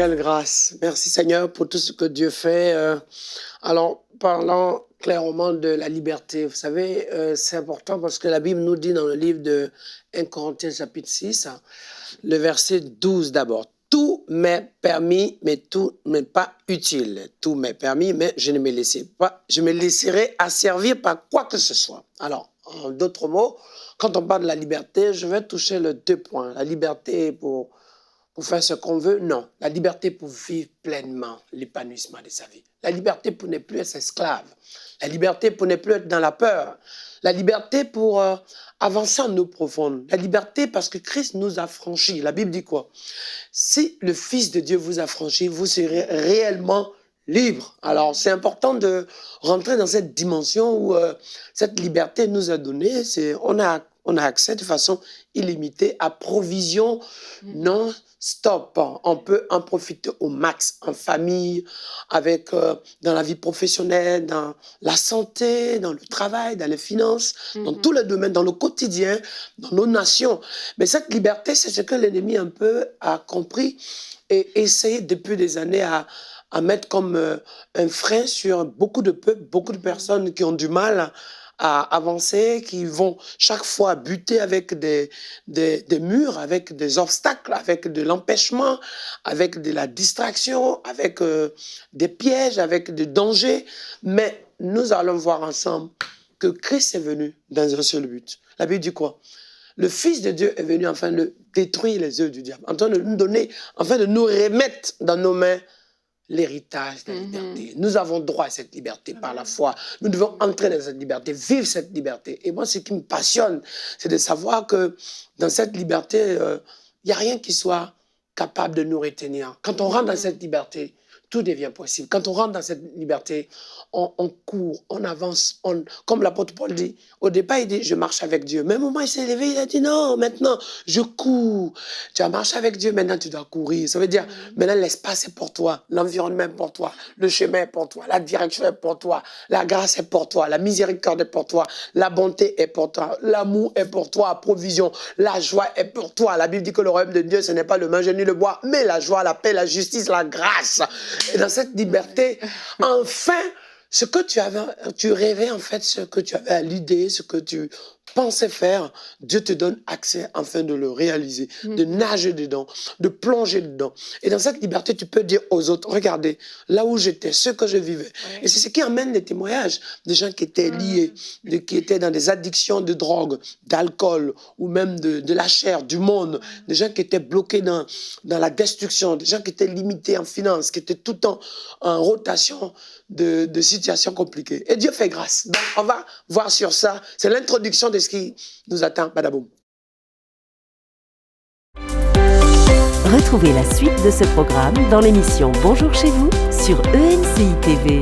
quelle grâce. Merci Seigneur pour tout ce que Dieu fait. Alors, parlant clairement de la liberté, vous savez, c'est important parce que la Bible nous dit dans le livre de 1 Corinthiens chapitre 6, le verset 12 d'abord. Tout m'est permis, mais tout n'est pas utile. Tout m'est permis, mais je ne me laisserai pas, je me laisserai asservir par quoi que ce soit. Alors, en d'autres mots, quand on parle de la liberté, je vais toucher les 2 points. La liberté pour faire ce qu'on veut, non. La liberté pour vivre pleinement l'épanouissement de sa vie. La liberté pour ne plus être esclave. La liberté pour ne plus être dans la peur. La liberté pour avancer en eau profonde. La liberté parce que Christ nous a franchis. La Bible dit quoi? Si le Fils de Dieu vous a franchi, vous serez réellement libre. Alors, c'est important de rentrer dans cette dimension où cette liberté nous a donné. On a accès de façon illimitée à provision non stop. On peut en profiter au max, en famille, dans la vie professionnelle, dans la santé, dans le travail, dans les finances, dans tous les domaines, dans le quotidien, dans nos nations. Mais cette liberté, c'est ce que l'ennemi un peu a compris et essayé depuis des années à mettre comme un frein sur beaucoup de peuples, beaucoup de personnes qui ont du mal à avancer, qui vont chaque fois buter avec des murs, avec des obstacles, avec de l'empêchement, avec de la distraction, avec des pièges, avec des dangers. Mais nous allons voir ensemble que Christ est venu dans un seul but. La Bible dit quoi? Le Fils de Dieu est venu afin de détruire les œuvres du diable, afin de nous donner, afin de nous remettre dans nos mains l'héritage de la liberté. Nous avons droit à cette liberté par la foi. Nous devons entrer dans cette liberté, vivre cette liberté. Et moi, ce qui me passionne, c'est de savoir que dans cette liberté, il n'y a rien qui soit capable de nous retenir. Quand on rentre dans cette liberté, tout devient possible. Quand on rentre dans cette liberté, on court, on avance. Comme l'apôtre Paul dit, au départ, il dit, je marche avec Dieu. Mais au moment où il s'est levé, il a dit, non, maintenant, je cours. Tu as marché avec Dieu, maintenant tu dois courir. Ça veut dire, maintenant l'espace est pour toi, l'environnement est pour toi, le chemin est pour toi, la direction est pour toi, la grâce est pour toi, la miséricorde est pour toi, la bonté est pour toi, l'amour est pour toi, la provision, la joie est pour toi. La Bible dit que le royaume de Dieu, ce n'est pas le manger ni le boire, mais la joie, la paix, la justice, la grâce. Et dans cette liberté, enfin, ce que tu rêvais en fait, ce que tu avais à l'idée, ce que tu pensais faire, Dieu te donne accès afin de le réaliser, de nager dedans, de plonger dedans. Et dans cette liberté, tu peux dire aux autres, regardez, là où j'étais, ce que je vivais. Et c'est ce qui amène les témoignages des gens qui étaient liés, qui étaient dans des addictions de drogue, d'alcool, ou même de la chair, du monde, des gens qui étaient bloqués dans la destruction, des gens qui étaient limités en finance, qui étaient tout le temps en rotation de situations compliquées. Et Dieu fait grâce. Donc, on va voir sur ça. C'est l'introduction de ce qui nous attend. Badaboum. Retrouvez la suite de ce programme dans l'émission Bonjour chez vous sur ENCI TV.